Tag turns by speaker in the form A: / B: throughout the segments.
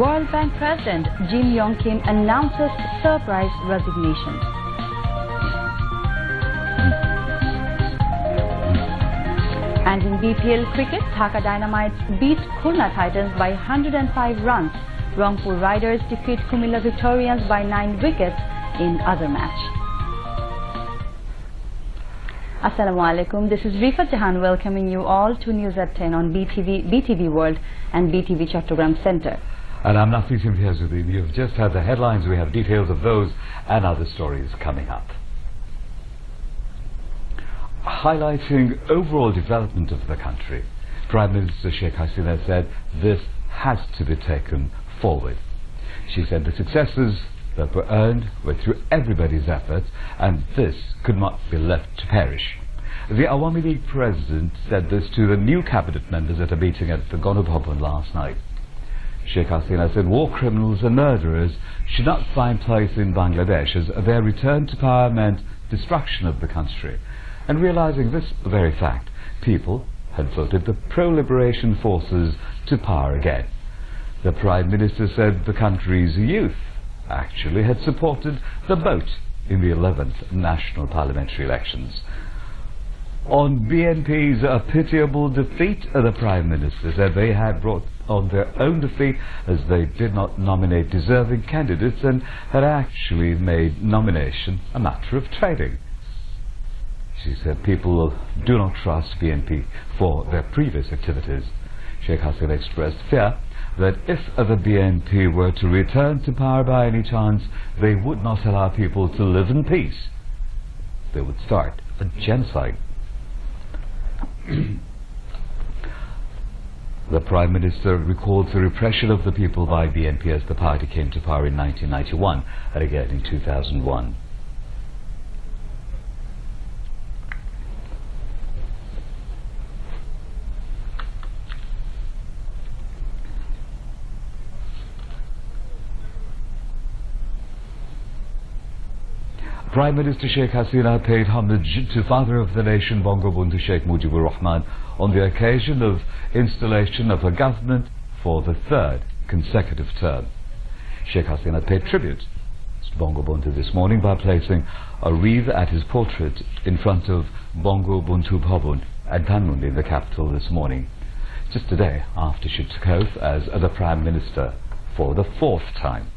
A: World Bank President Jim Yong Kim announces surprise resignation. And in BPL cricket, Dhaka Dynamites beat Khulna Titans by 105 runs. Rangpur Riders defeat Kumilla Victorians by 9 wickets in other match. Assalamu alaikum. This is Rifat Jahan welcoming you all to News at 10 on BTV World and BTV Chattogram Centre.
B: And I'm Nafis Imtiazuddin. You've just heard the headlines. We have details of those and other stories coming up. Highlighting overall development of the country, Prime Minister Sheikh Hasina said this has to be taken forward. She said the successes that were earned were through everybody's efforts and this could not be left to perish. The Awami League President said this to the new cabinet members at a meeting at the Ganabhavan last night. Sheikh Hasina said war criminals and murderers should not find place in Bangladesh as their return to power meant destruction of the country. And realizing this very fact, people had voted the pro-liberation forces to power again. The Prime Minister said the country's youth actually had supported the vote in the 11th national parliamentary elections. On BNP's pitiable defeat, the Prime Minister said they had brought on their own defeat as they did not nominate deserving candidates and had actually made nomination a matter of trading. She said people do not trust BNP for their previous activities. Sheikh Hasina expressed fear that if the BNP were to return to power by any chance, they would not allow people to live in peace. They would start a genocide. The Prime Minister recalled the repression of the people by BNP as the party came to power in 1991 and again in 2001. Prime Minister Sheikh Hasina paid homage to Father of the Nation Bangabandhu Sheikh Mujibur Rahman on the occasion of installation of a government for the third consecutive term. Sheikh Hasina paid tribute to Bangabandhu this morning by placing a wreath at his portrait in front of Bangabandhu Bhavan at Dhanmondi in the capital this morning, just a day after she took oath as the Prime Minister for the fourth time.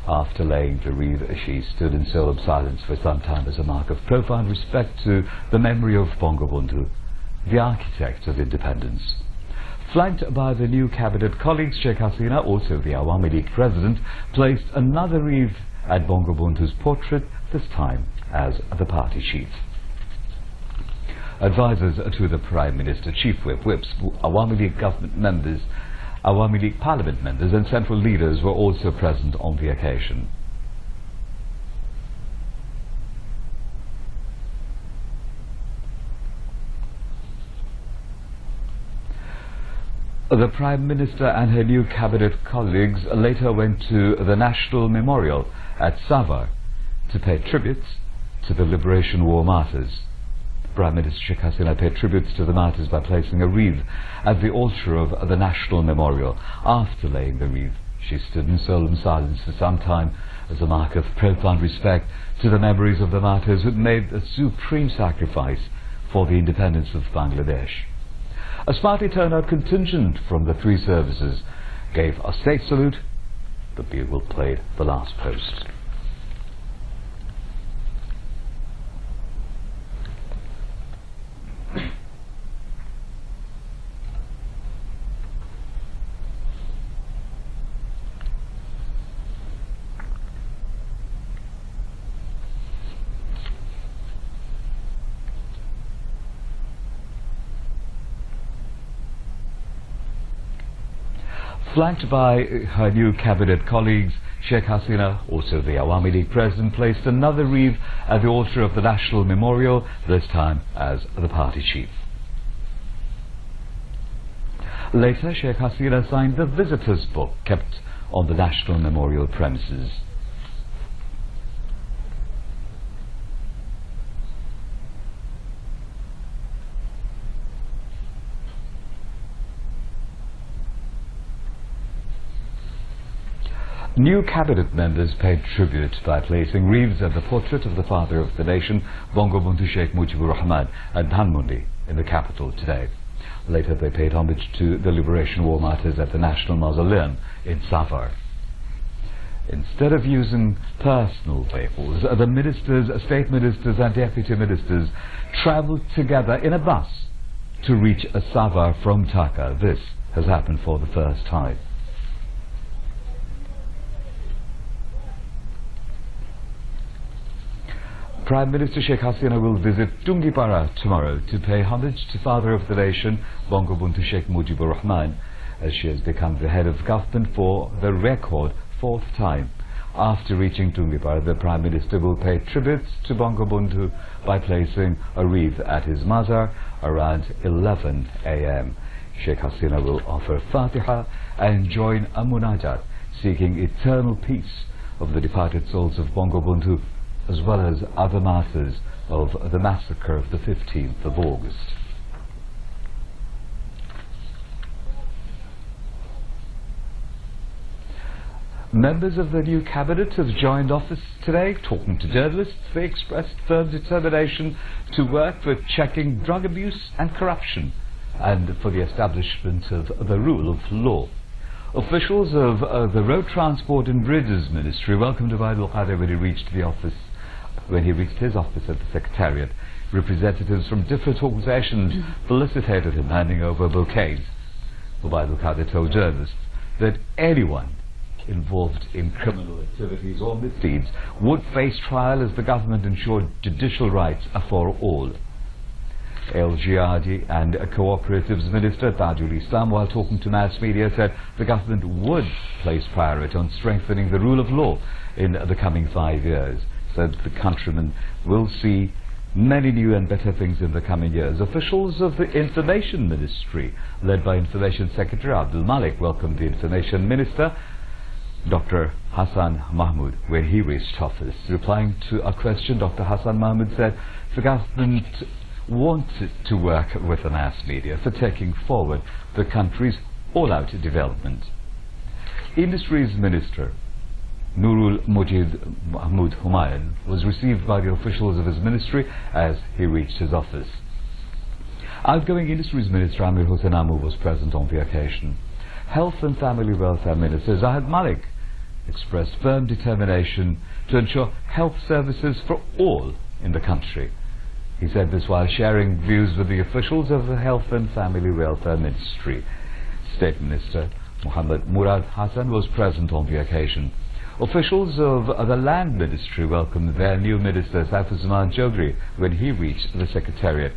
B: After laying the wreath, she stood in solemn silence for some time as a mark of profound respect to the memory of Bangabandhu, the architect of independence. Flanked by the new cabinet colleagues, Sheikh Hasina, also the Awami League President, placed another wreath at Bangabandhu's portrait, this time as the party chief. Advisors to the Prime Minister, Chief Whips, Awami League government members, Awami League Parliament members and central leaders were also present on the occasion. The Prime Minister and her new cabinet colleagues later went to the National Memorial at Savar to pay tributes to the Liberation War martyrs. Prime Minister Sheikh Hasina paid tributes to the martyrs by placing a wreath at the altar of the National Memorial. After laying the wreath, she stood in solemn silence for some time as a mark of profound respect to the memories of the martyrs who made a supreme sacrifice for the independence of Bangladesh. A smartly turned out contingent from the three services gave a state salute. The bugle played the last post. Flanked by her new cabinet colleagues, Sheikh Hasina, also the Awami League President, placed another wreath at the altar of the National Memorial, this time as the party chief. Later, Sheikh Hasina signed the visitors' book kept on the National Memorial premises. New cabinet members paid tribute by placing wreaths at the portrait of the father of the nation, Bangabandhu Sheikh Mujibur Rahman, at Dhanmondi in the capital today. Later they paid homage to the Liberation War martyrs at the National Mausoleum in Savar. Instead of using personal vehicles, the ministers, state ministers and deputy ministers travelled together in a bus to reach Savar from Dhaka. This has happened for the first time. Prime Minister Sheikh Hasina will visit Tungipara tomorrow to pay homage to Father of the Nation, Bangabandhu Sheikh Mujibur Rahman, as she has become the head of government for the record fourth time. After reaching Tungipara, the Prime Minister will pay tribute to Bangabandhu by placing a wreath at his mazar around 11 a.m. Sheikh Hasina will offer Fatiha and join a munajat seeking eternal peace of the departed souls of Bangabandhu, as well as other martyrs of the massacre of the 15th of August. Members of the new cabinet have joined office today. Talking to journalists, they expressed firm determination to work for checking drug abuse and corruption and for the establishment of the rule of law. Officials of the Road Transport and Bridges Ministry welcomed Ubaidul Qadir when he reached his office at the Secretariat. Representatives from different organizations felicitated him, handing over bouquets. Ubaidul Qadir told journalists that anyone involved in criminal activities or misdeeds would face trial as the government ensured judicial rights are for all. LGRD and Cooperatives Minister Tajul Islam, while talking to mass media, said the government would place priority on strengthening the rule of law in the coming 5 years. Said the countrymen will see many new and better things in the coming years. Officials of the Information Ministry, led by Information Secretary Abdul Malik, welcomed the Information Minister Dr. Hassan Mahmood when he reached office. Replying to a question, Dr. Hassan Mahmood said the government wanted to work with the mass media for taking forward the country's all-out development. Industries Minister Nurul Mujid Mahmood Humayun was received by the officials of his ministry as he reached his office. Outgoing Industries Minister Amir Hossain Amu was present on the occasion. Health and Family Welfare Minister Zahid Malik expressed firm determination to ensure health services for all in the country. He said this while sharing views with the officials of the Health and Family Welfare Ministry. State Minister Muhammad Murad Hassan was present on the occasion. Officials of the Land Ministry welcomed their new Minister Saifuzzaman Chaudhry when he reached the Secretariat.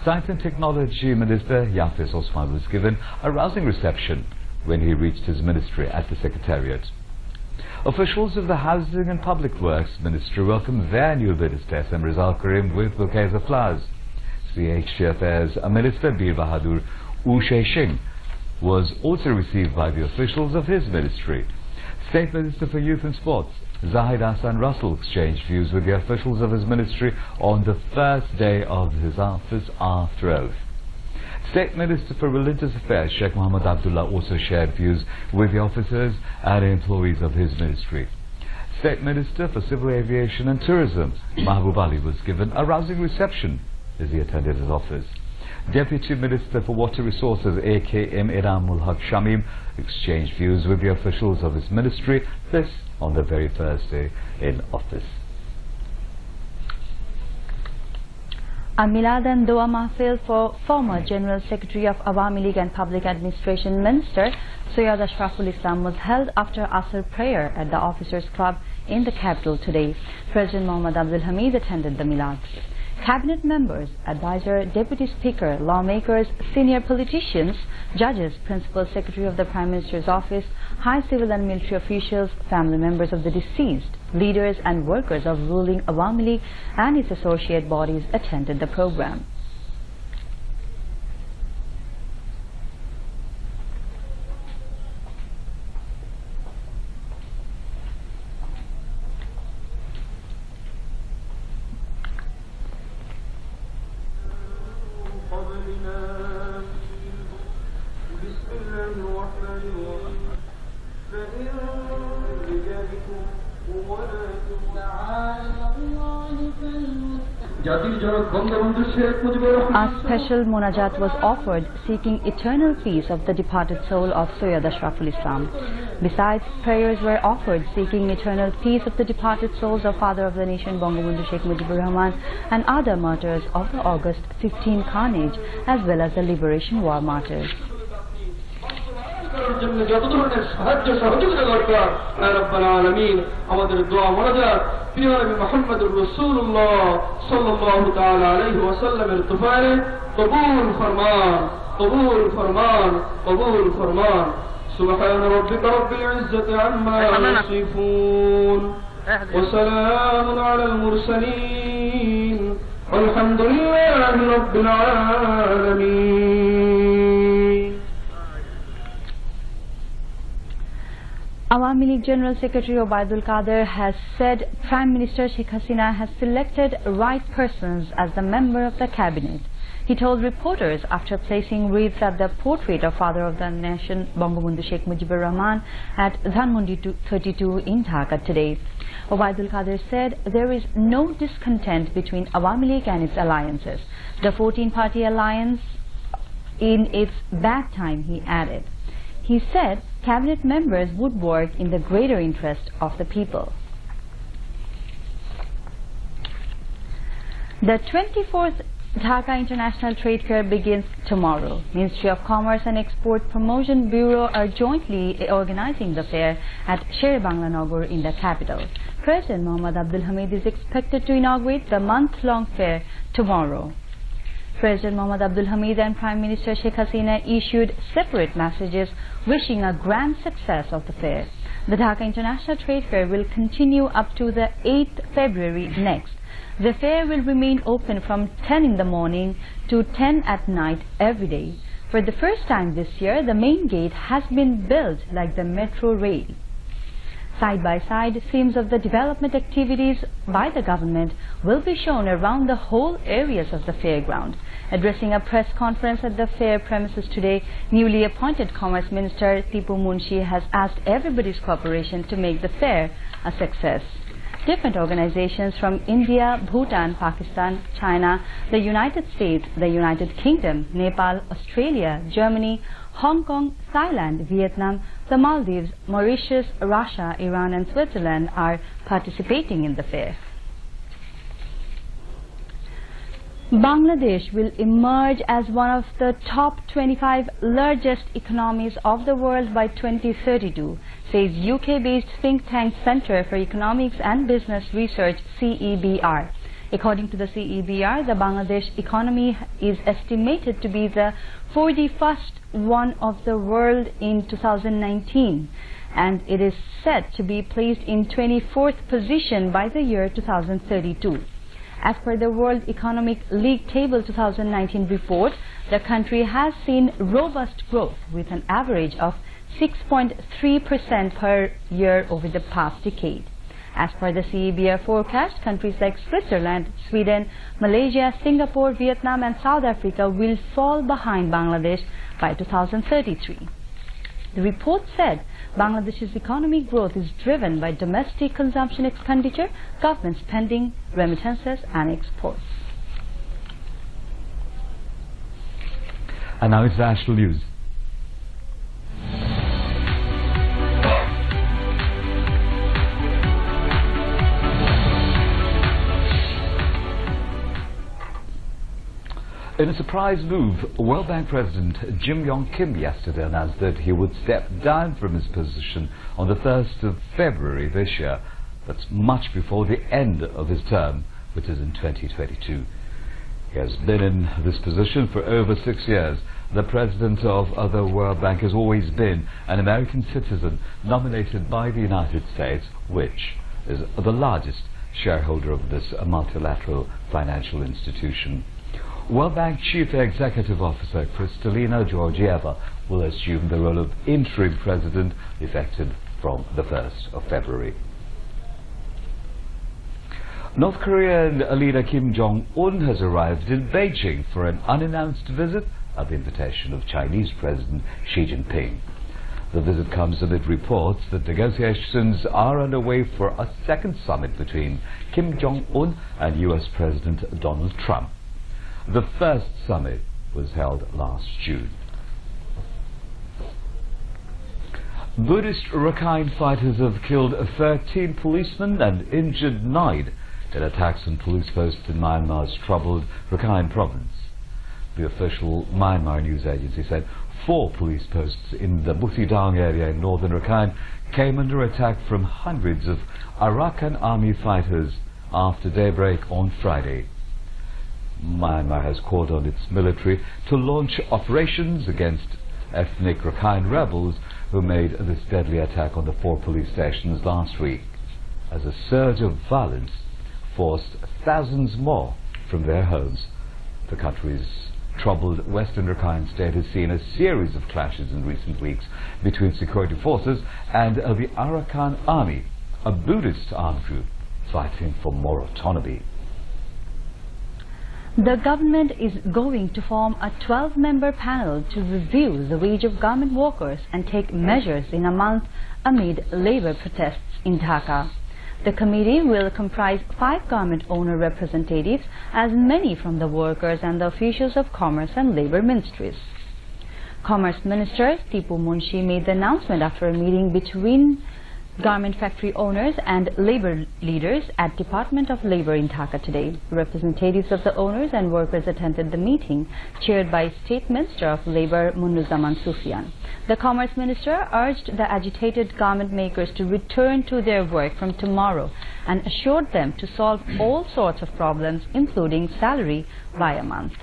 B: Science and Technology Minister Yafis Osman was given a rousing reception when he reached his ministry at the Secretariat. Officials of the Housing and Public Works Ministry welcomed their new Minister SM Rizal Karim with bouquets of flowers. CHC Affairs Minister Bir Bahadur Ushe Singh was also received by the officials of his ministry. State Minister for Youth and Sports Zahid Hassan Russell exchanged views with the officials of his ministry on the first day of his office after oath. State Minister for Religious Affairs Sheikh Muhammad Abdullah also shared views with the officers and employees of his ministry. State Minister for Civil Aviation and Tourism Mahbub Ali was given a rousing reception as he attended his office. Deputy Minister for Water Resources AKM Iramul Haq Shamim exchanged views with the officials of his ministry, this on the very first day in office.
A: A Milad and Dua Mahfil for former General Secretary of Awami League and Public Administration Minister Syed Ashraful Islam was held after Asr prayer at the Officers Club in the capital today. President Mohammad Abdul Hamid attended the Milad. Cabinet members, advisor, deputy speaker, lawmakers, senior politicians, judges, principal secretary of the Prime Minister's office, high civil and military officials, family members of the deceased, leaders and workers of ruling Awami League and its associate bodies attended the program.
C: بسم الله الرحمن الرحيم فإن
A: A special munajat was offered seeking eternal peace of the departed soul of Sayyid Ashraful Islam. Besides, prayers were offered seeking eternal peace of the departed souls of Father of the Nation Bangabandhu Sheikh Mujibur Rahman and other martyrs of the August 15 carnage, as well as the Liberation War martyrs.
C: سبحان ربك رب العزة عما يصفون وسلام على المرسلين والحمد لله رب العالمين.
A: Awami League General Secretary Obaidul Qadir has said Prime Minister Sheikh Hasina has selected right persons as the member of the cabinet. He told reporters after placing wreaths at the portrait of Father of the Nation Bangabandhu Sheikh Mujibur Rahman at Dhanmondi 32 in Dhaka today. Obaidul Qadir said there is no discontent between Awami League and its alliances. The 14-party alliance in its bad time, he added. He said cabinet members would work in the greater interest of the people. The 24th Dhaka International Trade Fair begins tomorrow. Ministry of Commerce and Export Promotion Bureau are jointly organizing the fair at Sher-e-Bangla Nagar in the capital. President Mohammad Abdul Hamid is expected to inaugurate the month-long fair tomorrow. President Mohammad Abdul Hamid and Prime Minister Sheikh Hasina issued separate messages wishing a grand success of the fair. The Dhaka International Trade Fair will continue up to the 8th February next. The fair will remain open from 10 in the morning to 10 at night every day. For the first time this year, the main gate has been built like the metro rail. Side by side, scenes of the development activities by the government will be shown around the whole areas of the fairground. Addressing a press conference at the fair premises today, newly appointed Commerce Minister Tipu Munshi has asked everybody's cooperation to make the fair a success. Different organizations from India, Bhutan, Pakistan, China, the United States, the United Kingdom, Nepal, Australia, Germany, Hong Kong, Thailand, Vietnam, the Maldives, Mauritius, Russia, Iran and Switzerland are participating in the fair. Bangladesh will emerge as one of the top 25 largest economies of the world by 2032, says UK-based think tank Centre for Economics and Business Research, CEBR. According to the CEBR, the Bangladesh economy is estimated to be the 41st one of the world in 2019, and it is set to be placed in 24th position by the year 2032. As per the World Economic League Table 2019 report, the country has seen robust growth with an average of 6.3% per year over the past decade. As per the CEBR forecast, countries like Switzerland, Sweden, Malaysia, Singapore, Vietnam and South Africa will fall behind Bangladesh by 2033. The report said Bangladesh's economic growth is driven by domestic consumption expenditure, government spending, remittances and exports.
B: And now it's national news. In a surprise move, World Bank President Jim Yong Kim yesterday announced that he would step down from his position on the 1st of February this year. That's much before the end of his term, which is in 2022. He has been in this position for over 6 years. The president of the World Bank has always been an American citizen nominated by the United States, which is the largest shareholder of this multilateral financial institution. World Bank Chief Executive Officer Kristalina Georgieva will assume the role of interim president effective from the 1st of February. North Korean leader Kim Jong-un has arrived in Beijing for an unannounced visit at the invitation of Chinese President Xi Jinping. The visit comes amid reports that negotiations are underway for a second summit between Kim Jong-un and U.S. President Donald Trump. The first summit was held last June. Buddhist Rakhine fighters have killed 13 policemen and injured 9 in attacks on police posts in Myanmar's troubled Rakhine province. The official Myanmar news agency said 4 police posts in the Butidang area in northern Rakhine came under attack from hundreds of Arakan army fighters after daybreak on Friday. Myanmar has called on its military to launch operations against ethnic Rakhine rebels who made this deadly attack on the 4 police stations last week, as a surge of violence forced thousands more from their homes. The country's troubled western Rakhine state has seen a series of clashes in recent weeks between security forces and the Arakan army, a Buddhist armed group fighting for more autonomy.
A: The government is going to form a 12-member panel to review the wage of garment workers and take measures in a month amid labour protests in Dhaka. The committee will comprise 5 garment owner representatives, as many from the workers and the officials of Commerce and Labour Ministries. Commerce Minister Tipu Munshi made the announcement after a meeting between garment factory owners and labour leaders at Department of Labour in Dhaka today. Representatives of the owners and workers attended the meeting, chaired by State Minister of Labour Munnuzaman Sufyan. The Commerce Minister urged the agitated garment makers to return to their work from tomorrow and assured them to solve all sorts of problems, including salary, by a month.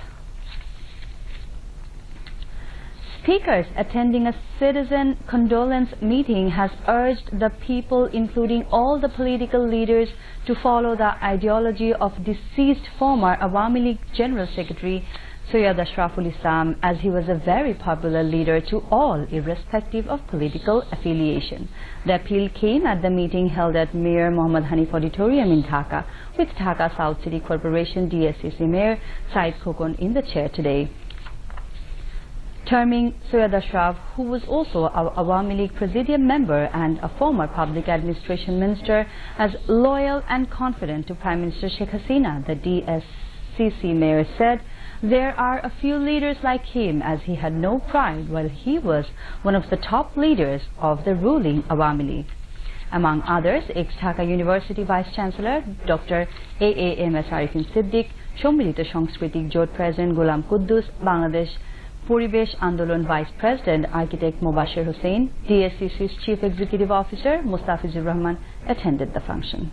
A: Speakers attending a citizen condolence meeting has urged the people, including all the political leaders, to follow the ideology of deceased former Awami League General Secretary Syed Ashraful Islam, as he was a very popular leader to all, irrespective of political affiliation. The appeal came at the meeting held at Mayor Mohammad Hanif Auditorium in Dhaka, with Dhaka South City Corporation DSCC Mayor Said Khokon in the chair today. Terming Syed Ashraf, who was also an Awami League Presidium member and a former Public Administration Minister, as loyal and confident to Prime Minister Sheikh Hasina, the DSCC Mayor said, there are a few leaders like him, as he had no pride while he was one of the top leaders of the ruling Awami League. Among others, ex-Dhaka University Vice-Chancellor Dr. AAMS Arifin Siddiq, Sommilito Sangskriti Jot President Ghulam Quddus, Bangladesh Poribesh Andolon Vice President Architect Mobashir Hussain, DSCC's Chief Executive Officer Mustafizur Rahman attended the function.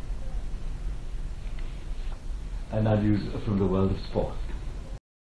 B: And now news from the world of sport.